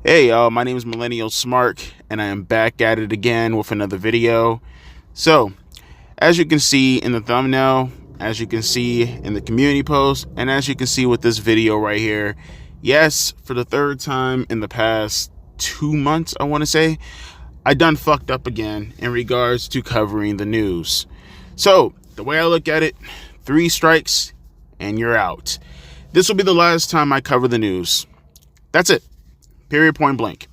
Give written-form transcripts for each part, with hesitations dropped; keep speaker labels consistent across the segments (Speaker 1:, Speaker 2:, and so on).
Speaker 1: Hey y'all, my name is Millennial Smark, and I am back at it again with another video. So, as you can see in the thumbnail, as you can see in the community post, and as you can see with this video right here, yes, for the third time in the past 2 months, I want to say, I done fucked up again in regards to covering the news. So, the way I look at it, 3 strikes and you're out. This will be the last time I cover the news. That's it. Period, point blank.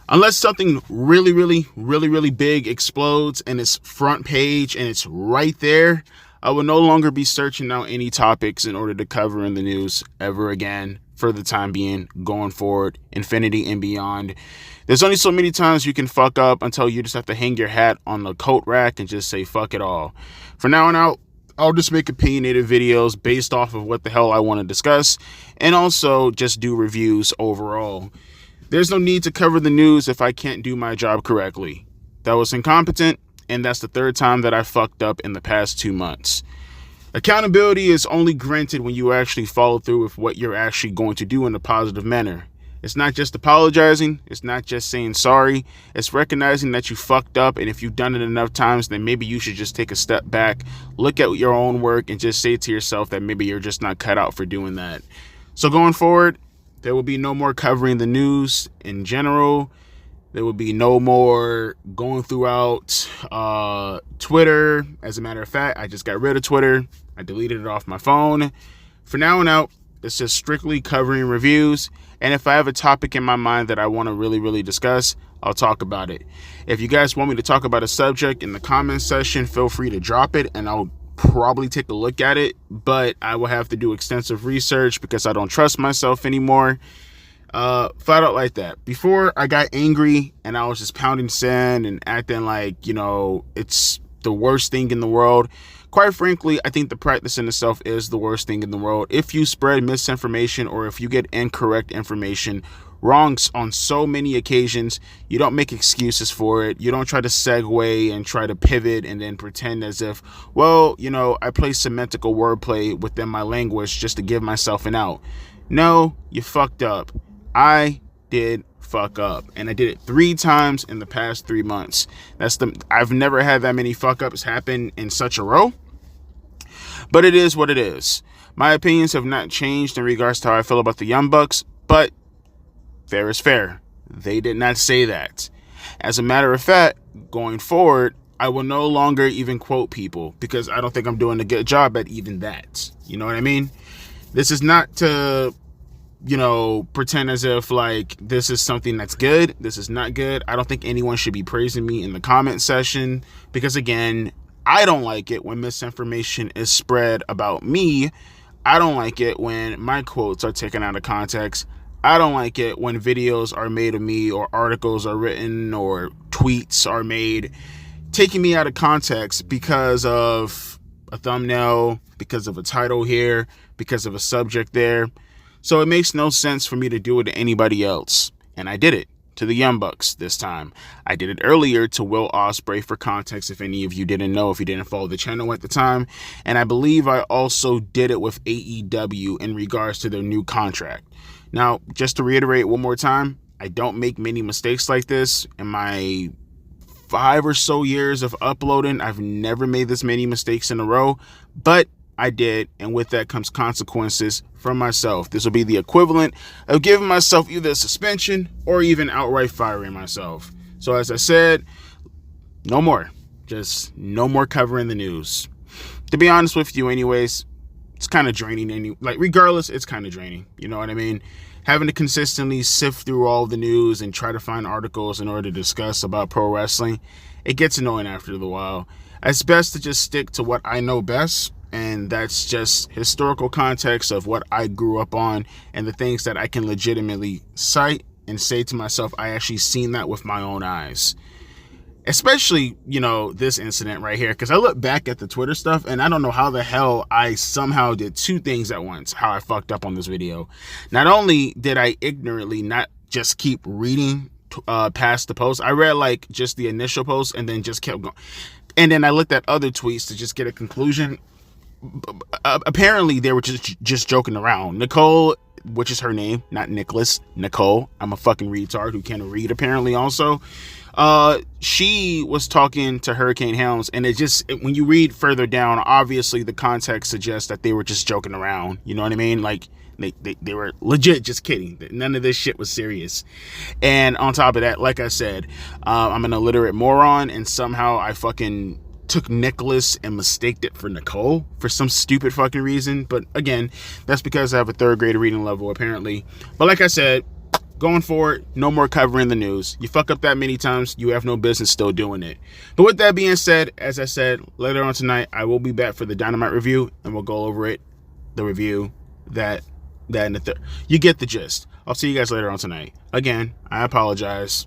Speaker 1: Unless something really big explodes and it's front page and it's right there, I will no longer be searching out any topics in order to cover in the news ever again for the time being, going forward, infinity and beyond. There's only so many times you can fuck up until you just have to hang your hat on the coat rack and just say fuck it all. For now on out, I'll just make opinionated videos based off of what the hell I want to discuss, and also just do reviews overall. There's no need to cover the news if I can't do my job correctly. That was incompetent, and that's the third time that I fucked up in the past 2 months. Accountability is only granted when you actually follow through with what you're actually going to do in a positive manner. It's not just apologizing, it's not just saying sorry, it's recognizing that you fucked up, and if you've done it enough times, then maybe you should just take a step back, look at your own work, and just say to yourself that maybe you're just not cut out for doing that. So going forward, there will be no more covering the news in general. There will be no more going throughout Twitter. As a matter of fact, I just got rid of Twitter. I deleted it off my phone. For now on out, it's just strictly covering reviews. And if I have a topic in my mind that I want to really discuss, I'll talk about it. If you guys want me to talk about a subject in the comments section, feel free to drop it and I'll probably take a look at it, but I will have to do extensive research because I don't trust myself anymore. Flat out like that. Before, I got angry and I was just pounding sand and acting like, it's the worst thing in the world. Quite frankly, I think the practice in itself is the worst thing in the world. If you spread misinformation or if you get incorrect information, wrongs on so many occasions, you don't make excuses for it. You don't try to segue and try to pivot and then pretend as if, well, I play semantical wordplay within my language just to give myself an out. No, you fucked up. I did fuck up, and I did it 3 times in the past 3 months. I've never had that many fuck ups happen in such a row, but it is what it is. My opinions have not changed in regards to how I feel about the Young Bucks, but fair is fair. They did not say that. As a matter of fact, going forward, I will no longer even quote people because I don't think I'm doing a good job at even that. You know what I mean? This is not to, pretend as if like this is something that's good. This is not good. I don't think anyone should be praising me in the comment section because, again, I don't like it when misinformation is spread about me. I don't like it when my quotes are taken out of context. I don't like it when videos are made of me or articles are written or tweets are made taking me out of context because of a thumbnail, because of a title here, because of a subject there. So it makes no sense for me to do it to anybody else. And I did it to the Young Bucks this time. I did it earlier to Will Ospreay for context, if any of you didn't know, if you didn't follow the channel at the time. And I believe I also did it with AEW in regards to their new contract. Now, just to reiterate one more time, I don't make many mistakes like this. In my 5 or so years of uploading, I've never made this many mistakes in a row, but I did, and with that comes consequences from myself. This will be the equivalent of giving myself either a suspension or even outright firing myself. So as I said, no more. Just no more covering the news. To be honest with you anyways, it's kind of draining. Regardless, it's kind of draining. You know what I mean? Having to consistently sift through all the news and try to find articles in order to discuss about pro wrestling, it gets annoying after a while. It's best to just stick to what I know best, and that's just historical context of what I grew up on and the things that I can legitimately cite and say to myself, I actually seen that with my own eyes. Especially, this incident right here, because I look back at the Twitter stuff and I don't know how the hell I somehow did 2 things at once, how I fucked up on this video. Not only did I ignorantly not just keep reading past the post, I read just the initial post and then just kept going. And then I looked at other tweets to just get a conclusion. Apparently they were just joking around. Nicole which is her name, not Nicholas, Nicole. I'm a fucking retard who can't read apparently also. She was talking to Hurricane Helms, and when you read further down, obviously the context suggests that they were just joking around. You know what I mean? Like they were legit just kidding. None of this shit was serious. And on top of that, like I said, I'm an illiterate moron, and somehow I fucking took Nicholas and mistaked it for Nicole for some stupid fucking reason. But again, that's because I have a 3rd grade reading level apparently. But like I said, going forward, no more covering the news. You fuck up that many times, you have no business still doing it. But with that being said, as I said, later on tonight, I will be back for the Dynamite review, and we'll go over it, the review, that and the third. You get the gist. I'll see you guys later on tonight. Again, I apologize.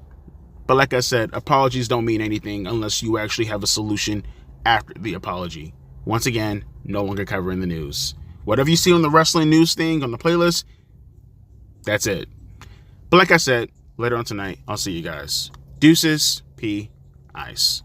Speaker 1: But like I said, apologies don't mean anything unless you actually have a solution after the apology. Once again, no longer covering the news. Whatever you see on the wrestling news thing on the playlist, that's it. But like I said, later on tonight, I'll see you guys. Deuces, P, Ice.